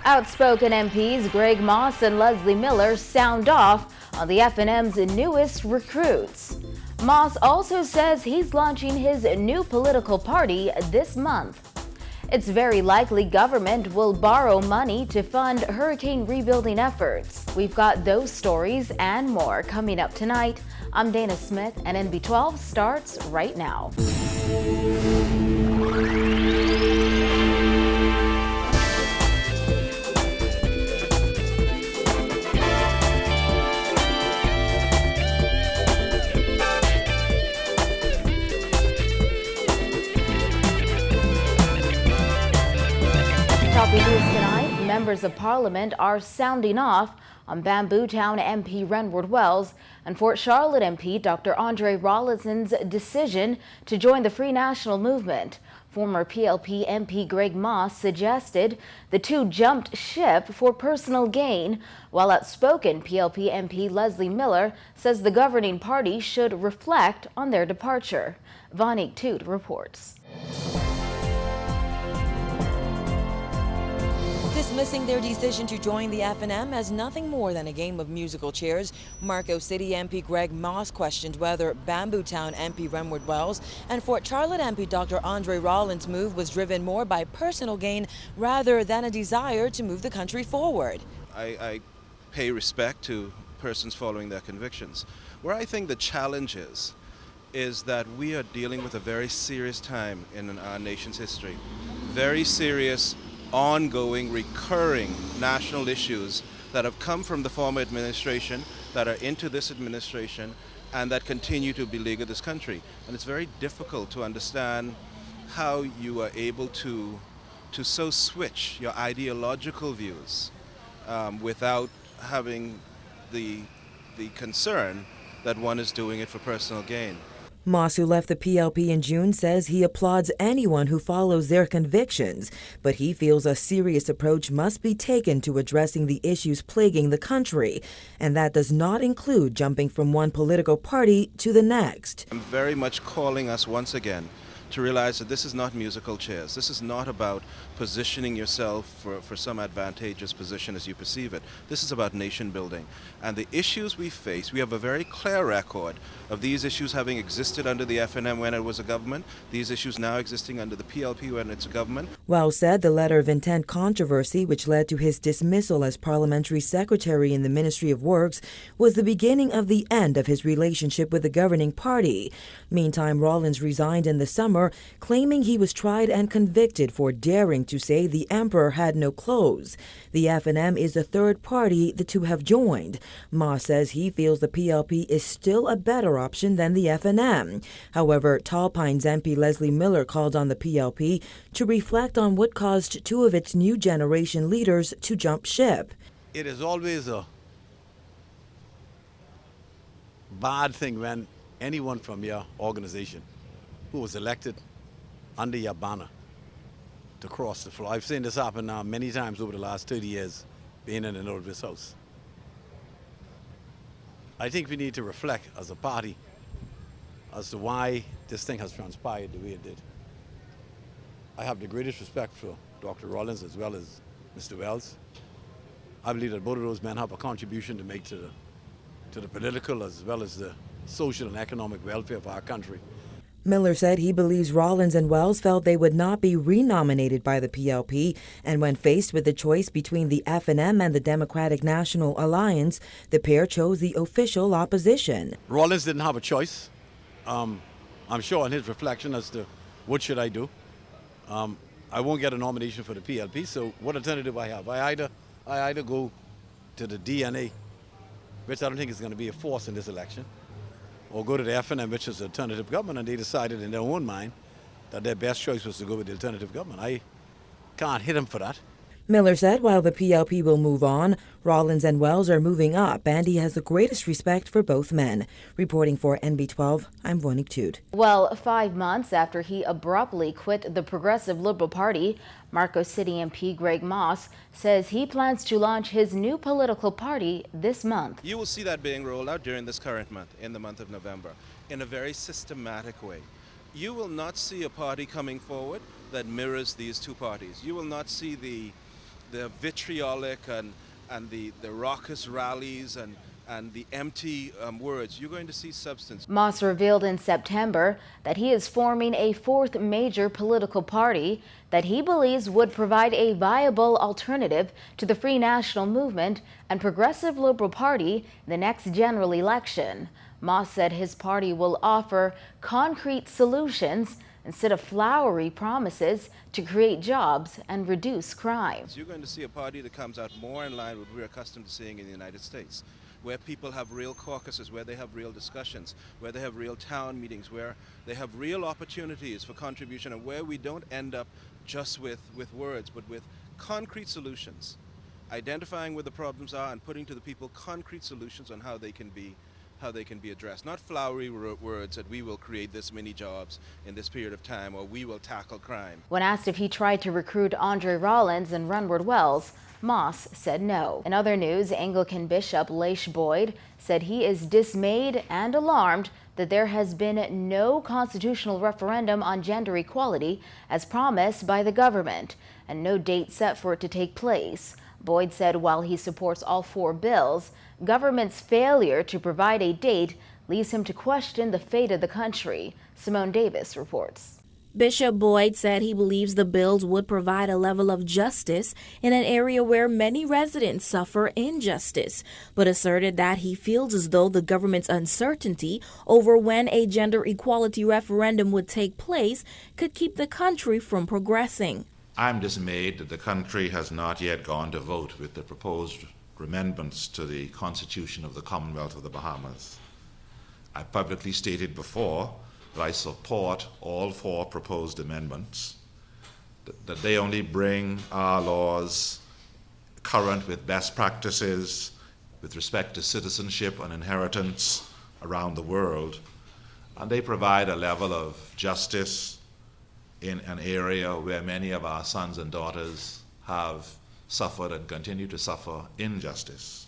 Outspoken MPs Greg Moss and Leslie Miller sound off on the FNM's newest recruits. Moss also says he's launching his new political party this month. It's very likely government will borrow money to fund hurricane rebuilding efforts. We've got those stories and more coming up tonight. I'm Dana Smith, and NB12 starts right now. Topping news tonight, members of Parliament are sounding off on Bambootown MP Renward Wells and Fort Charlotte MP Dr. Andre Rollins's decision to join the Free National Movement. Former PLP MP Greg Moss suggested the two jumped ship for personal gain, while outspoken PLP MP Leslie Miller says the governing party should reflect on their departure. Vonique Toot reports. Dismissing their decision to join the FNM as nothing more than a game of musical chairs, Marco City MP Greg Moss questioned whether Bambootown MP Renward Wells and Fort Charlotte MP Dr. Andre Rollins' move was driven more by personal gain rather than a desire to move the country forward. I pay respect to persons following their convictions. Where I think the challenge is that we are dealing with a very serious time in our nation's history. Very serious, ongoing, recurring national issues that have come from the former administration, that are into this administration, and that continue to beleaguer this country. And it's very difficult to understand how you are able to so switch your ideological views without having the concern that one is doing it for personal gain. Moss, who left the PLP in June, says he applauds anyone who follows their convictions, but he feels a serious approach must be taken to addressing the issues plaguing the country, and that does not include jumping from one political party to the next. I'm very much calling us once again to realize that this is not musical chairs. This is not about positioning yourself for some advantageous position as you perceive it. This is about nation building. And the issues we face, we have a very clear record of these issues having existed under the FNM when it was a government, these issues now existing under the PLP when it's a government. Wells said the letter of intent controversy, which led to his dismissal as parliamentary secretary in the Ministry of Works, was the beginning of the end of his relationship with the governing party. Meantime, Rollins resigned in the summer, claiming he was tried and convicted for daring to say the emperor had no clothes. The FNM is the third party the two have joined. Moss says he feels the PLP is still a better option than the FNM. However, Tall Pines MP Leslie Miller called on the PLP to reflect on what caused two of its new generation leaders to jump ship. It is always a bad thing when anyone from your organization who was elected under your banner to cross the floor. I've seen this happen now many times over the last 30 years being in and out of this house. I think we need to reflect as a party as to why this thing has transpired the way it did. I have the greatest respect for Dr. Rollins as well as Mr. Wells. I believe that both of those men have a contribution to make to the political as well as the social and economic welfare of our country. Miller said he believes Rollins and Wells felt they would not be renominated by the PLP, and when faced with the choice between the FNM and the Democratic National Alliance, the pair chose the official opposition. Rollins didn't have a choice. I'm sure on his reflection as to what should I do. I won't get a nomination for the PLP, so what alternative I have? I either go to the DNA, which I don't think is going to be a force in this election, or go to the FNM, which is alternative government, and they decided in their own mind that their best choice was to go with the alternative government. I can't hit them for that. Miller said while the PLP will move on, Rollins and Wells are moving up, and he has the greatest respect for both men. Reporting for NB12, I'm Vonique Toot. Well, 5 months after he abruptly quit the Progressive Liberal Party, Marco City MP Greg Moss says he plans to launch his new political party this month. You will see that being rolled out during this current month, in the month of November, in a very systematic way. You will not see a party coming forward that mirrors these two parties. You will not see the the vitriolic and the raucous rallies and the empty words. You're going to see substance. Moss revealed in September that he is forming a fourth major political party that he believes would provide a viable alternative to the Free National Movement and Progressive Liberal Party in the next general election. Moss said his party will offer concrete solutions instead of flowery promises to create jobs and reduce crime. You're going to see a party that comes out more in line with what we're accustomed to seeing in the United States, where people have real caucuses, where they have real discussions, where they have real town meetings, where they have real opportunities for contribution, and where we don't end up just with words, but with concrete solutions, identifying where the problems are and putting to the people concrete solutions on how they can be addressed. Not flowery words that we will create this many jobs in this period of time, or we will tackle crime. When asked if he tried to recruit Andre Rollins and Renward Wells, Moss said no. In other news, Anglican Bishop Laish Boyd said he is dismayed and alarmed that there has been no constitutional referendum on gender equality as promised by the government, and no date set for it to take place. Boyd said while he supports all four bills, government's failure to provide a date leads him to question the fate of the country. Simone Davis reports. Bishop Boyd said he believes the bills would provide a level of justice in an area where many residents suffer injustice, but asserted that he feels as though the government's uncertainty over when a gender equality referendum would take place could keep the country from progressing. I'm dismayed that the country has not yet gone to vote with the proposed amendments to the Constitution of the Commonwealth of the Bahamas. I publicly stated before that I support all four proposed amendments, that they only bring our laws current with best practices with respect to citizenship and inheritance around the world, and they provide a level of justice in an area where many of our sons and daughters have suffered and continue to suffer injustice.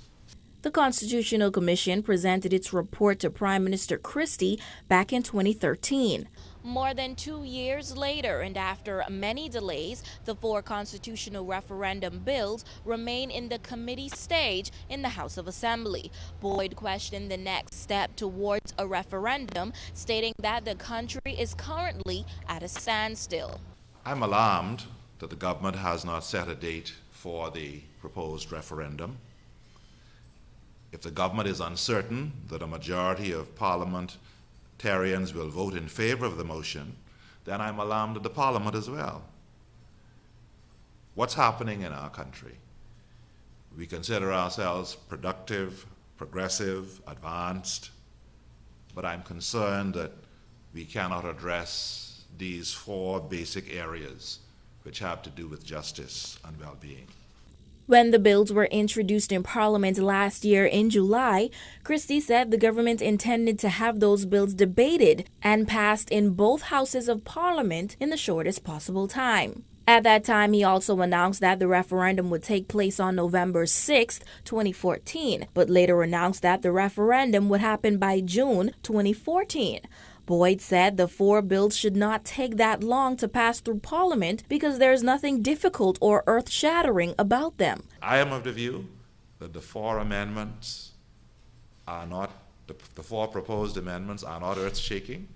The Constitutional Commission presented its report to Prime Minister Christie back in 2013. More than 2 years later, and after many delays, the four constitutional referendum bills remain in the committee stage in the House of Assembly. Boyd questioned the next step towards a referendum, stating that the country is currently at a standstill. I'm alarmed that the government has not set a date for the proposed referendum. If the government is uncertain that a majority of parliamentarians will vote in favor of the motion, then I'm alarmed at the parliament as well. What's happening in our country? We consider ourselves productive, progressive, advanced, but I'm concerned that we cannot address these four basic areas which have to do with justice and well-being. When the bills were introduced in Parliament last year in July, Christie said the government intended to have those bills debated and passed in both houses of Parliament in the shortest possible time. At that time, he also announced that the referendum would take place on November 6, 2014, but later announced that the referendum would happen by June 2014. Boyd said the four bills should not take that long to pass through Parliament because there is nothing difficult or earth-shattering about them. I am of the view that the four amendments are not, the four proposed amendments are not earth-shaking.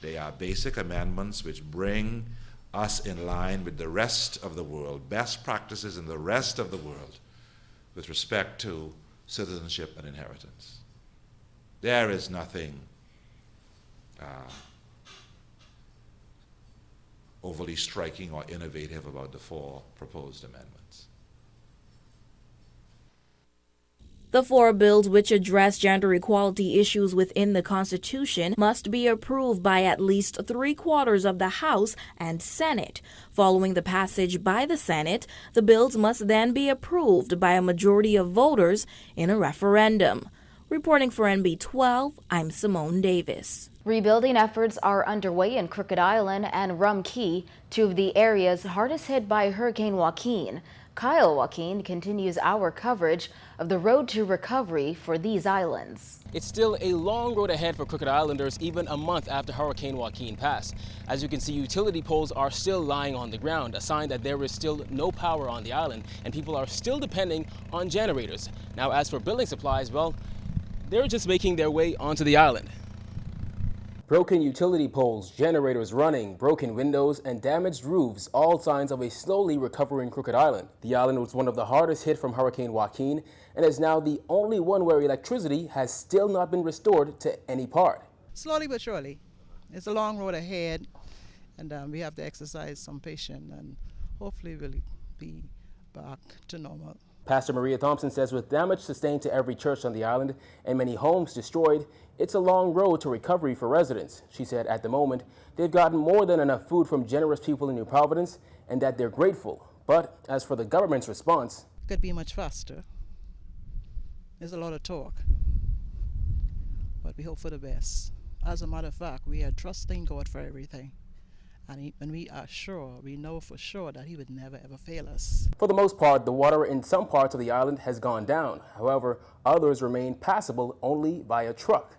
They are basic amendments which bring us in line with the rest of the world, best practices in the rest of the world with respect to citizenship and inheritance. There is nothing overly striking or innovative about the four proposed amendments. The four bills which address gender equality issues within the Constitution must be approved by at least 3/4 of the House and Senate. Following the passage by the Senate, the bills must then be approved by a majority of voters in a referendum. Reporting for NB12, I'm Simone Davis. Rebuilding efforts are underway in Crooked Island and Rum Key, two of the areas hardest hit by Hurricane Joaquin. Kyle Joaquin continues our coverage of the road to recovery for these islands. It's still a long road ahead for Crooked Islanders even a month after Hurricane Joaquin passed. As you can see, utility poles are still lying on the ground, a sign that there is still no power on the island and people are still depending on generators. Now, as for building supplies, well, they're just making their way onto the island. Broken utility poles, generators running, broken windows, and damaged roofs, all signs of a slowly recovering Crooked Island. The island was one of the hardest hit from Hurricane Joaquin and is now the only one where electricity has still not been restored to any part. Slowly but surely. It's a long road ahead, and we have to exercise some patience, and hopefully we'll be back to normal. Pastor Maria Thompson says with damage sustained to every church on the island and many homes destroyed, it's a long road to recovery for residents. She said at the moment, they've gotten more than enough food from generous people in New Providence and that they're grateful. But as for the government's response, it could be much faster. There's a lot of talk, but we hope for the best. As a matter of fact, we are trusting God for everything. And we are sure, we know for sure that He would never ever fail us. For the most part, the water in some parts of the island has gone down. However, others remain passable only via truck.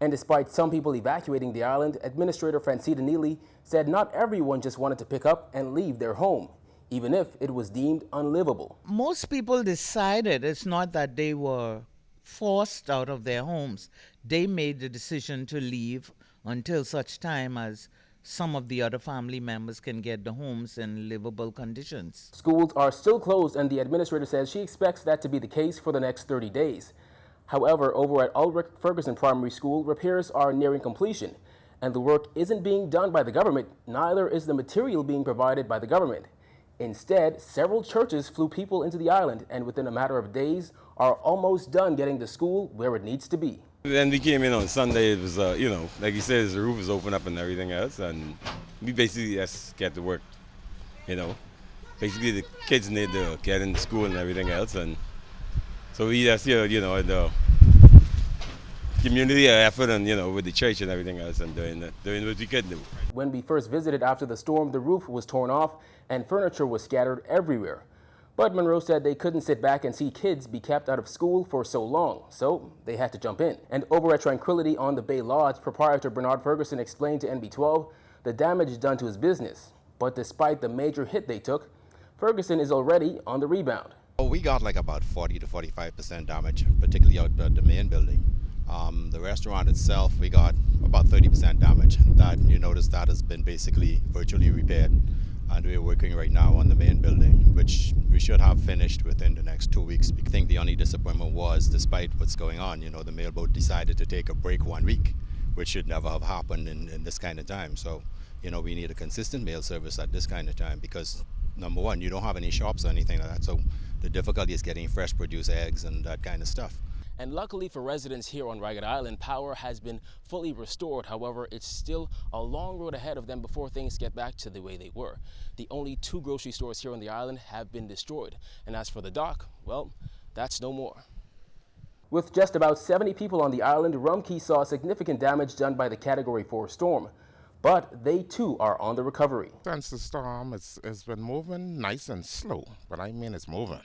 And despite some people evacuating the island, Administrator Francita Neely said not everyone just wanted to pick up and leave their home, even if it was deemed unlivable. Most people decided, it's not that they were forced out of their homes. They made the decision to leave until such time as some of the other family members can get the homes in livable conditions. Schools are still closed, and the administrator says she expects that to be the case for the next 30 days. However, over at Ulrich Ferguson Primary School, repairs are nearing completion, and the work isn't being done by the government, neither is the material being provided by the government. Instead, several churches flew people into the island, and within a matter of days are almost done getting the school where it needs to be. Then we came in on Sunday. It was, like you said, the roof was open up and everything else, and we basically just get to work. Basically the kids need to get into school and everything else, and so we just the community effort and with the church and everything else, and doing what we could do. When we first visited after the storm, the roof was torn off and furniture was scattered everywhere. But Monroe said they couldn't sit back and see kids be kept out of school for so long, so they had to jump in. And over at Tranquility on the Bay Lodge, proprietor Bernard Ferguson explained to NB12 the damage done to his business. But despite the major hit they took, Ferguson is already on the rebound. We got like about 40 to 45% damage, particularly out the main building. The restaurant itself, we got about 30% damage. That, you notice, that has been basically virtually repaired. And we're working right now on the main building, which we should have finished within the next 2 weeks. I think the only disappointment was, despite what's going on, the mailboat decided to take a break 1 week, which should never have happened in this kind of time. So, we need a consistent mail service at this kind of time because, number one, you don't have any shops or anything like that. So the difficulty is getting fresh produce eggs and that kind of stuff. And luckily for residents here on Ragged Island, power has been fully restored. However, it's still a long road ahead of them before things get back to the way they were. The only 2 grocery stores here on the island have been destroyed. And as for the dock, well, that's no more. With just about 70 people on the island, Rumkey saw significant damage done by the Category 4 storm. But they too are on the recovery. Since the storm, it's been moving nice and slow, but I mean it's moving.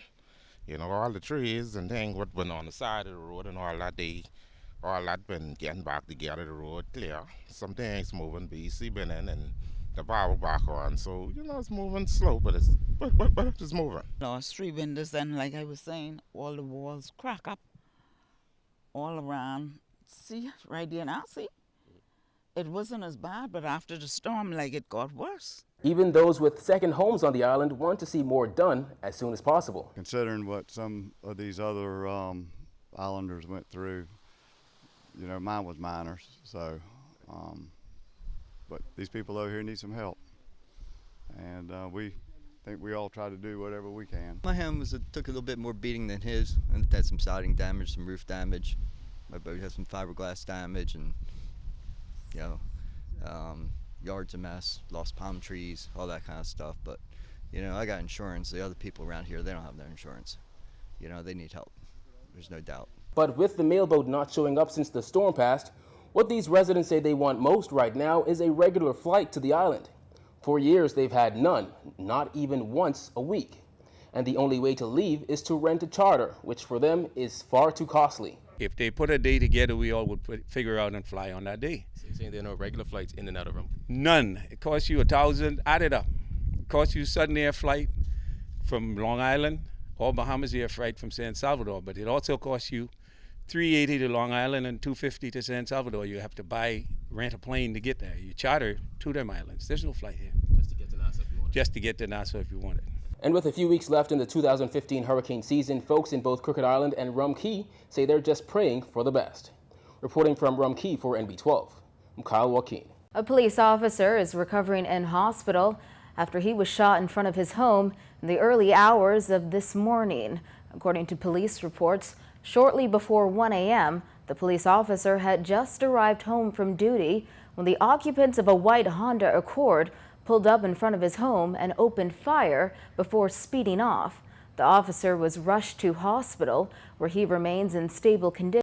All the trees and things what been on the side of the road and all that, been getting back together, the road clear. Some things moving, BC been in and the power back on. So, it's moving slow, but it's moving. Lost 3 windows, and like I was saying, all the walls crack up all around. See, right there now, see? It wasn't as bad, but after the storm, it got worse. Even those with second homes on the island want to see more done as soon as possible. Considering what some of these other islanders went through, mine was minors, so, but these people over here need some help. And we think we all try to do whatever we can. My home took a little bit more beating than his, and it had some siding damage, some roof damage. My boat had some fiberglass damage, and yard's a mess, lost palm trees, all that kind of stuff. But, I got insurance. The other people around here, they don't have their insurance. They need help. There's no doubt. But with the mailboat not showing up since the storm passed, what these residents say they want most right now is a regular flight to the island. For years, they've had none, not even once a week. and the only way to leave is to rent a charter, which for them is far too costly. If they put a day together, we all would figure out and fly on that day. So you're saying there are no regular flights in and out of Rum? None. It costs you $1,000, add it up. It costs you sudden air flight from Long Island or Bahamas air flight from San Salvador, but it also costs you $380 to Long Island and $250 to San Salvador. You have to rent a plane to get there. You charter to them islands. There's no flight here. Just to get to Nassau if you want it. Just to get to Nassau if you want it. And with a few weeks left in the 2015 hurricane season, folks in both Crooked Island and Rum Cay say they're just praying for the best. Reporting from Rum Cay for NB12, I'm Kyle Joaquin. A police officer is recovering in hospital after he was shot in front of his home in the early hours of this morning. According to police reports, shortly before 1 a.m., the police officer had just arrived home from duty when the occupants of a white Honda Accord pulled up in front of his home and opened fire before speeding off. The officer was rushed to hospital, where he remains in stable condition.